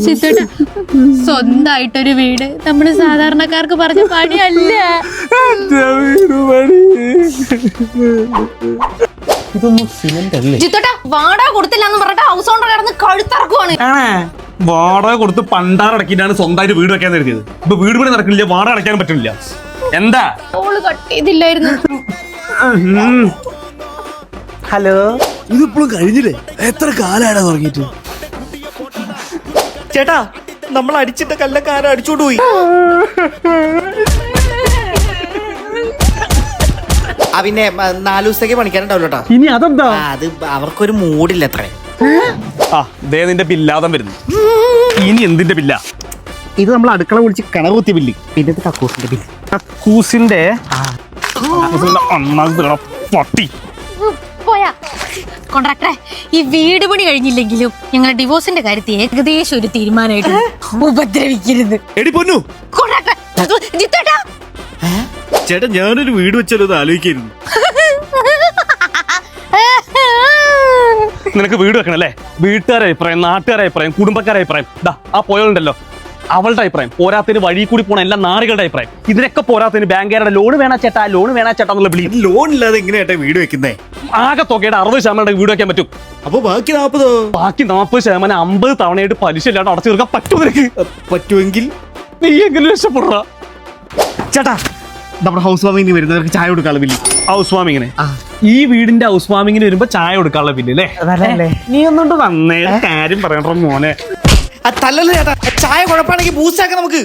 ചിത്തേട്ടാ, സ്വന്തായിട്ടൊരു വീട് നമ്മള് സാധാരണക്കാർക്ക് പറഞ്ഞ പണിയല്ല. ഇതൊന്നും സിമന്റ് അല്ലേ? ചിത്തേട്ടാ, വാടക കൊടുത്തില്ലാന്ന് പറഞ്ഞിട്ട് ഹൗസ് ഓണർ കിടന്ന് കഴുത്തിറക്കുവാണ്. വാടക കൊടുത്ത് പണ്ടാറടക്കിട്ടാണ് സ്വന്തമായിട്ട് വീട് വെക്കാൻ കരുതിയത്. ഇപ്പൊ വീട് പണി നടക്കുന്നില്ല, വാടക അടയ്ക്കാൻ പറ്റുന്നില്ല. എന്താ ഓള് കട്ട് ചെയ്തില്ലായിരുന്നു. ഹലോ, ഇതിപ്പോഴും കഴിഞ്ഞില്ലേ? എത്ര കാലാണ് തുടങ്ങിയിട്ട്? ചേട്ടാ, നമ്മൾ അടിച്ചിട്ട കല്ലക്കാരൻ അടിച്ചോണ്ട് പോയി. പിന്നെ 4 ദിവസത്തേക്ക് പണിക്കാരുണ്ടാവല്ലോ കേട്ടോ. ഇനി അതെന്താ? അത് അവർക്കൊരു മൂടില്ല അത്ര. ദേ നിന്റെ ബില്ലാതം വരുന്നു. ഇനി എന്തിന്റെ ബില്ല? ഇത് നമ്മൾ അടുക്കള വിളിച്ച് കിണകുത്തിയ ബില്ല്. പിന്നെ ഇത് കക്കൂസിന്റെ ബില്ല്. കക്കൂസിന്റെ പട്ടി. പോയാ കോൺട്രാക്ടറെ, ഈ വീട് പണി കഴിഞ്ഞില്ലെങ്കിലും ഞങ്ങളുടെ ഡിവോഴ്സിന്റെ കാര്യത്തിൽ ഏകദേശം ഒരു തീരുമാനമായിട്ട് ഉപദ്രവിക്കരുത്. എടി പൊന്നു, കോൺട്രാക്ടറെ, ജിത്തേട്ടാ, ചേട്ടാ ഞാനൊരു വീട് വെച്ചാലോ എന്ന് ആലോചിക്കായിരുന്നു. നിനക്ക് വീട് വെക്കണം അല്ലേ? വീട്ടുകാരുടെ അഭിപ്രായം, നാട്ടുകാരുടെ അഭിപ്രായം, കുടുംബക്കാരുടെ അഭിപ്രായം, ആ പോയുണ്ടല്ലോ അവളുടെ അഭിപ്രായം, പോരാത്തിന് വഴി കൂടി പോണ എല്ലാ നാടുകളുടെ അഭിപ്രായം, ഇതിനൊക്കെ പോരാത്തിന് ബാങ്കുകാരുടെ ലോണ് വേണ ചേട്ടാ, ലോണ് വേണ ചേട്ടാ എന്നുള്ള വിളി. ലോൺ ഇല്ലാതെ എങ്ങനെയാ വീട് വെക്കുന്നേ? ആകെ തുകയുടെ 60% വീട് വെക്കാൻ പറ്റും. അപ്പൊ ബാക്കി 40? ബാക്കി 40% 50 തവണയായിട്ട് പലിശ ഇല്ലാണ്ട് അടച്ചു തീർക്കാൻ പറ്റും നിനക്ക്. പറ്റുമെങ്കിൽ നീ എങ്ങനെ രക്ഷപ്പെടാ? ചേട്ടാ, നമ്മുടെ ഹൗസ് വാമിങ്ങിന് വരുന്നവർക്ക് ചായ കൊടുക്കാനുള്ള ബില്ല്. ഹൗസ് വാമിങ്ങിന്, ഈ വീടിന്റെ ഹൗസ് വാമിങ്ങിന് വരുമ്പോ ചായ കൊടുക്കാനുള്ള ബില്ല് അല്ലേ? നീ ഒന്നുകൊണ്ട് വന്നേ കാര്യം പറയണ്ട മോനെ. തല്ലല്ലേ ചേട്ടാ, ചായ കുഴപ്പമാണെങ്കിൽ ബൂസ്റ്റ് ആക്കാം നമുക്ക്.